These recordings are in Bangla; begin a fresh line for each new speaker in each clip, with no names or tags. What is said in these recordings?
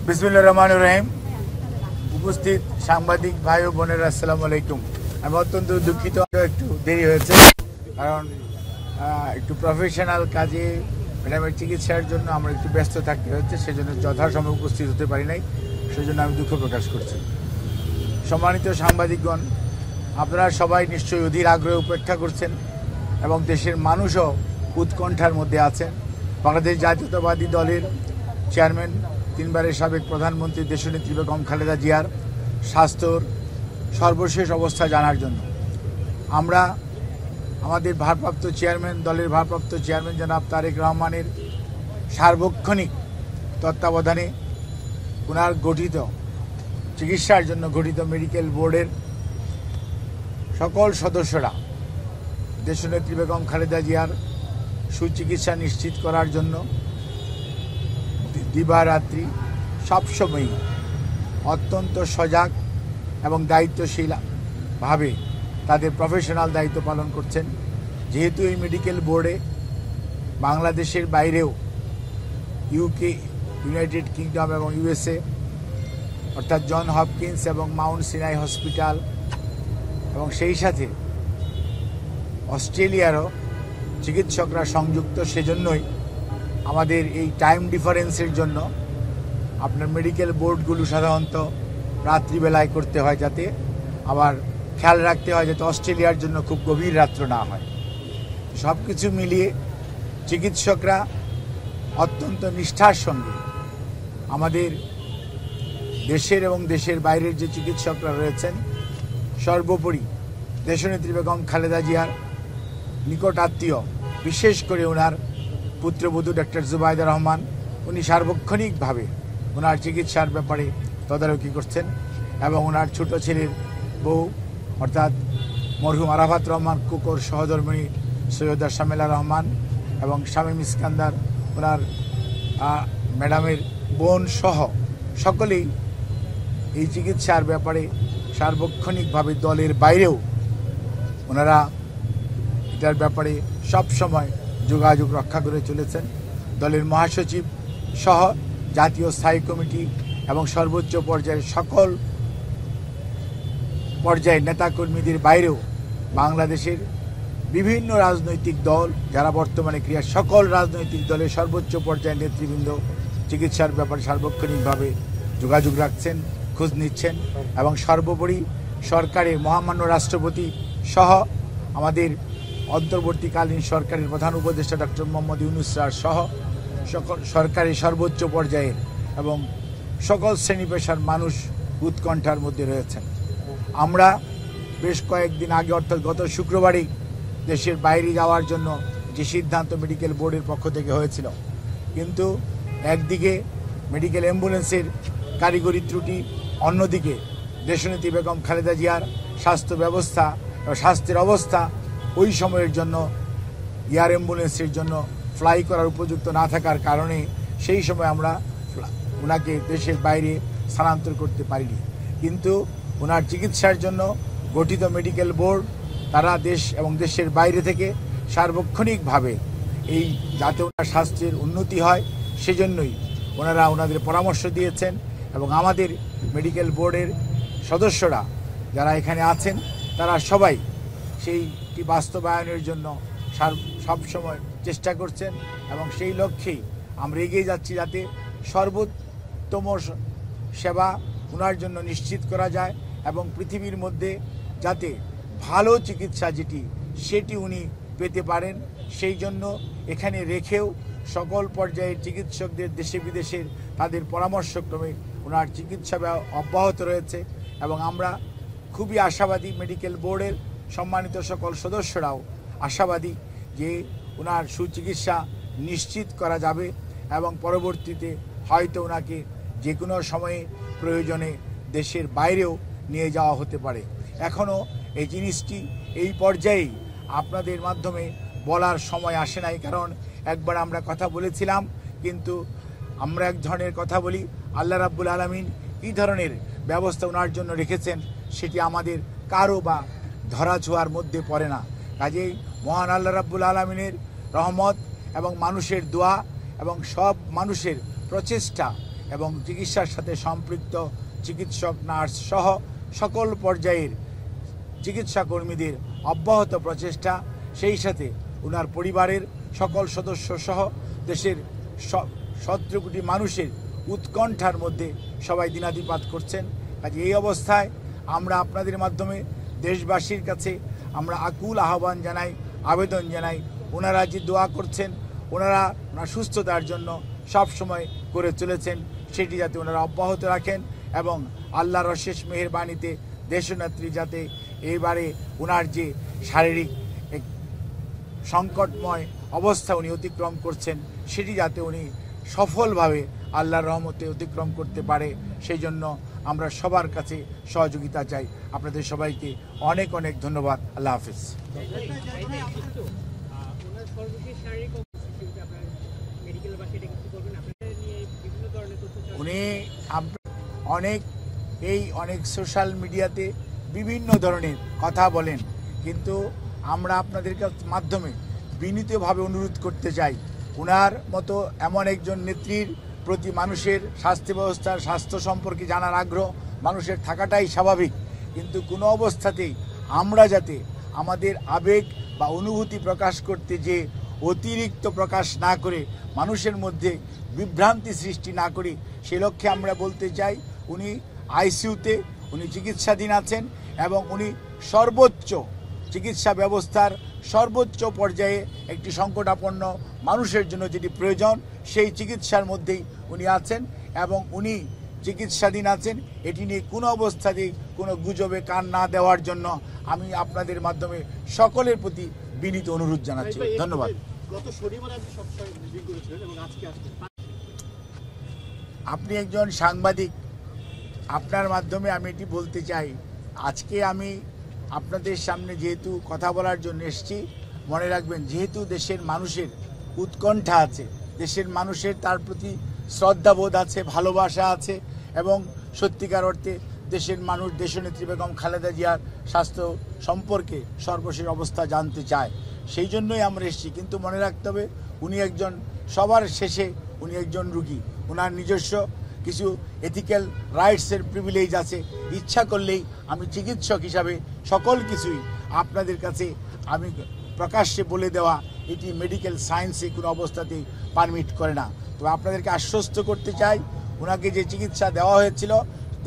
বিসমিল্লাহির রহমানির রহিম। উপস্থিত সাংবাদিক ভাই ও বোনেরা, আসসালামু আলাইকুম। আমি অত্যন্ত দুঃখিত, একটু দেরি হয়েছে, কারণ একটু প্রফেশনাল কাজে ম্যাডামের চিকিৎসার জন্য আমরা একটু ব্যস্ত থাকতে হচ্ছে, সেজন্য যথাসময়ে উপস্থিত হতে পারি নাই, সেজন্য আমি দুঃখ প্রকাশ করছি। সম্মানিত সাংবাদিকগণ, আপনারা সবাই নিশ্চয়ই অধীর আগ্রহে উপেক্ষা করছেন এবং দেশের মানুষও উৎকণ্ঠার মধ্যে আছেন। বাংলাদেশ জাতীয়তাবাদী দলের চেয়ারম্যান, তিনবারের সাবেক প্রধানমন্ত্রী দেশনেত্রী বেগম খালেদা জিয়ার স্বাস্থ্যর সর্বশেষ অবস্থা জানার জন্য আমরা আমাদের ভারপ্রাপ্ত চেয়ারম্যান, দলের ভারপ্রাপ্ত চেয়ারম্যান জনাব তারেক রহমানের সার্বক্ষণিক তত্ত্বাবধানে ওনার গঠিত চিকিৎসার জন্য গঠিত মেডিকেল বোর্ডের সকল সদস্যরা দেশনেত্রী বেগম খালেদা জিয়ার সুচিকিৎসা নিশ্চিত করার জন্য দিবারাত্রি সবসময়ই অত্যন্ত সজাগ এবং দায়িত্বশীলভাবে তাদের প্রফেশনাল দায়িত্ব পালন করছেন। যেহেতু এই মেডিকেল বোর্ডে বাংলাদেশের বাইরেও ইউকে, ইউনাইটেড কিংডম এবং ইউএসএ অর্থাৎ জন হপকিন্স এবং মাউন্ট সিনাই হসপিটাল এবং সেই সাথে অস্ট্রেলিয়ারও চিকিৎসকরা সংযুক্ত, সেজন্যই আমাদের এই টাইম ডিফারেন্সের জন্য আপনার মেডিকেল বোর্ডগুলো সাধারণত রাত্রিবেলায় করতে হয়, যাতে আবার খেয়াল রাখতে হয় যাতে অস্ট্রেলিয়ার জন্য খুব গভীর রাত্র না হয়। সব কিছু মিলিয়ে চিকিৎসকরা অত্যন্ত নিষ্ঠার সঙ্গে আমাদের দেশের এবং দেশের বাইরের যে চিকিৎসকরা রয়েছেন, সর্বোপরি দেশনেত্রী বেগম খালেদা জিয়ার নিকট আত্মীয়, বিশেষ করে ওনার পুত্রবধূ ডক্টর জুবাইদা রহমান, উনি সার্বক্ষণিকভাবে ওনার চিকিৎসার ব্যাপারে তদারকি করছেন এবং ওনার ছোট ছেলের বউ অর্থাৎ মরহুম আরাফাত রহমান কুকুর সহধর্মিণী সৈয়দা শামেলা রহমান এবং শামীম ইস্কান্দার ওনার ম্যাডামের বোন সহ সকলেই এই চিকিৎসার ব্যাপারে সার্বক্ষণিকভাবে দলের বাইরেও ওনারা এটার ব্যাপারে সবসময় যোগাযোগ রক্ষা করে চলেছেন। দলের মহাসচিব সহ জাতীয় স্থায়ী কমিটি এবং সর্বোচ্চ পর্যায়ের সকল পর্যায়ের নেতাকর্মীদের বাইরেও বাংলাদেশের বিভিন্ন রাজনৈতিক দল যারা বর্তমানে সকল রাজনৈতিক দলের সর্বোচ্চ পর্যায়ের নেতৃবৃন্দ চিকিৎসার ব্যাপারে সার্বক্ষণিকভাবে যোগাযোগ রাখছেন, খোঁজ নিচ্ছেন এবং সর্বোপরি সরকারের মহামান্য রাষ্ট্রপতি সহ আমাদের অন্তর্বর্তীকালীন সরকারের প্রধান উপদেষ্টা ডক্টর মোহাম্মদ ইউনূস স্যার সহ সকল সরকারের সর্বোচ্চ পর্যায়ের এবং সকল শ্রেণী পেশার মানুষ উৎকণ্ঠার মধ্যে রয়েছেন। আমরা বেশ কয়েকদিন আগে অর্থাৎ গত শুক্রবারই দেশের বাইরে যাওয়ার জন্য যে সিদ্ধান্ত মেডিকেল বোর্ডের পক্ষ থেকে হয়েছিল, কিন্তু একদিকে মেডিকেল অ্যাম্বুলেন্সের কারিগরি ত্রুটি, অন্যদিকে দেশনেত্রী বেগম খালেদা জিয়ার স্বাস্থ্য ব্যবস্থা ও স্বাস্থ্যের অবস্থা ওই সময়ের জন্য এয়ার অ্যাম্বুলেন্সের জন্য ফ্লাই করার উপযুক্ত না থাকার কারণে সেই সময় আমরা ওনাকে দেশের বাইরে স্থানান্তর করতে পারিনি। কিন্তু ওনার চিকিৎসার জন্য গঠিত মেডিকেল বোর্ড তারা দেশ এবং দেশের বাইরে থেকে সার্বক্ষণিকভাবে এই যাতে ওনার স্বাস্থ্যের উন্নতি হয় সেজন্যই ওনারা ওনাদের পরামর্শ দিয়েছেন এবং আমাদের মেডিকেল বোর্ডের সদস্যরা যারা এখানে আছেন তারা সবাই সেইটি বাস্তবায়নের জন্য সবসময় চেষ্টা করছেন এবং সেই লক্ষ্যেই আমরা এগিয়ে যাচ্ছি যাতে সর্বোত্তম সেবা ওনার জন্য নিশ্চিত করা যায় এবং পৃথিবীর মধ্যে যাতে ভালো চিকিৎসা সেটি উনি পেতে পারেন, সেই জন্য এখানে রেখেও সকল পর্যায়ের চিকিৎসকদের দেশে বিদেশের তাদের পরামর্শক্রমে ওনার চিকিৎসা অব্যাহত রয়েছে এবং আমরা খুবই আশাবাদী, মেডিকেল বোর্ডের সম্মানিত সকল সদস্যরাও আশাবাদী যে ওনার সুচিকিৎসা নিশ্চিত করা যাবে এবং পরবর্তীতে হয়তো ওনাকে যে কোনো সময়ে প্রয়োজনে দেশের বাইরেও নিয়ে যাওয়া হতে পারে। এখনও এই জিনিসটি এই পর্যায়েই আপনাদের মাধ্যমে বলার সময় আসে নাই, কারণ একবার আমরা কথা বলেছিলাম, কিন্তু আমরা এক ধরনের কথা বলি, আল্লাহ রাব্বুল আলামিন কী ধরনের ব্যবস্থা ওনার জন্য রেখেছেন সেটি আমাদের কারো বা ধরাছোঁয়ার মধ্যে পড়ে না। কাজেই মহান আল্লাহ রাব্বুল আলামিনের রহমত এবং মানুষের দোয়া এবং সব মানুষের প্রচেষ্টা এবং চিকিৎসার সাথে সম্পৃক্ত চিকিৎসক, নার্স সহ সকল পর্যায়ের চিকিৎসা কর্মীদের অব্যাহত প্রচেষ্টা, সেই সাথে ওনার পরিবারের সকল সদস্য সহ দেশের 17 কোটি মানুষের উৎকণ্ঠার মধ্যে সবাই দিনাতিপাত করছেন। কাজে এই অবস্থায় আমরা আপনাদের মাধ্যমে দেশবাসীর কাছে আমরা আকুল আহ্বান জানাই, আবেদন জানাই, ওনারা যে দোয়া করছেন, ওনারা সুস্থতার জন্য সব সময় করে চলেছেন, সেটি যাতে ওনারা অব্যাহত রাখেন এবং আল্লাহর অশেষ মেহেরবানিতে দেশনেত্রী যাতে এবারে ওনার যে শারীরিক সংকটময় অবস্থা উনি অতিক্রম করছেন, সেটি যাতে উনি সফলভাবে আল্লাহর রহমতে অতিক্রম করতে পারে, সেই জন্য আমরা সবার কাছে সহযোগিতা চাই। আপনাদের সবাইকে অনেক অনেক ধন্যবাদ। আল্লাহ হাফিজ। উনি অনেক সোশ্যাল মিডিয়াতে বিভিন্ন ধরনের কথা বলেন, কিন্তু আমরা আপনাদের মাধ্যমে বিনীতভাবে অনুরোধ করতে চাই, ওনার মতো এমন একজন নেত্রীর প্রতি মানুষের স্বাস্থ্য ব্যবস্থার স্বাস্থ্য সম্পর্কে জানার আগ্রহ মানুষের থাকাটাই স্বাভাবিক, কিন্তু কোনো অবস্থাতেই আমরা যাতে আমাদের আবেগ বা অনুভূতি প্রকাশ করতে যে অতিরিক্ত প্রকাশ না করে মানুষের মধ্যে বিভ্রান্তি সৃষ্টি না করি, সে লক্ষ্যে আমরা বলতে চাই উনি আইসিইউতে উনি চিকিৎসাধীন আছেন এবং উনি সর্বোচ্চ চিকিৎসা ব্যবস্থার সর্বোচ্চ পর্যায়ে একটি সংকটাপন্ন মানুষের জন্য যেটি প্রয়োজন সেই চিকিৎসার মধ্যেই উনি আছেন এবং উনি চিকিৎসাধীন আছেন। এটি নিয়ে কোনো অবস্থাতেই কোনো গুজবে কান না দেওয়ার জন্য আমি আপনাদের মাধ্যমে সকলের প্রতি বিনীত অনুরোধ জানাচ্ছি। ধন্যবাদ। আপনি একজন সাংবাদিক, আপনার মাধ্যমে আমি এটি বলতে চাই, আজকে আমি আপনাদের সামনে যেহেতু কথা বলার জন্য এসেছি, মনে রাখবেন যেহেতু দেশের মানুষের উৎকণ্ঠা আছে, দেশের মানুষের তার প্রতি শ্রদ্ধাবোধ আছে, ভালোবাসা আছে এবং সত্যিকার অর্থে দেশের মানুষ দেশনেত্রী বেগম খালেদা জিয়ার স্বাস্থ্য সম্পর্কে সর্বশেষ অবস্থা জানতে চায়, সেই জন্যই আমরা এসেছি। কিন্তু মনে রাখতে হবে উনি একজন সবার শেষে উনি একজন রুগী, ওনার নিজস্ব কিছু এথিক্যাল রাইটসের প্রিভিলেজ আছে। ইচ্ছা করলেই আমি চিকিৎসক হিসাবে সকল কিছুই আপনাদের কাছে আমি প্রকাশ্যে বলে দেওয়া এটি মেডিকেল সায়েন্সে কোনো অবস্থাতেই পারমিট করে না। তবে আপনাদেরকে আশ্বস্ত করতে চাই, ওনাকে যে চিকিৎসা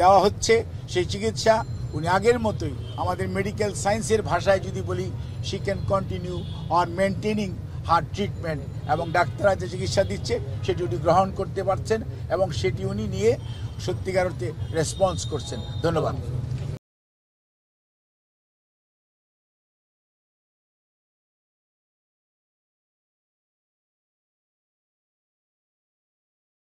দেওয়া হচ্ছে সেই চিকিৎসা উনি আগের মতোই আমাদের মেডিকেল সায়েন্সের ভাষায় যদি বলি, she can continue or maintaining her treatment, এবং ডাক্তাররা যে চিকিৎসা দিচ্ছে সেটি উনি গ্রহণ করতে পারছেন এবং সেটি উনি নিয়ে সত্যিকার অর্থে রেসপন্স করছেন। ধন্যবাদ।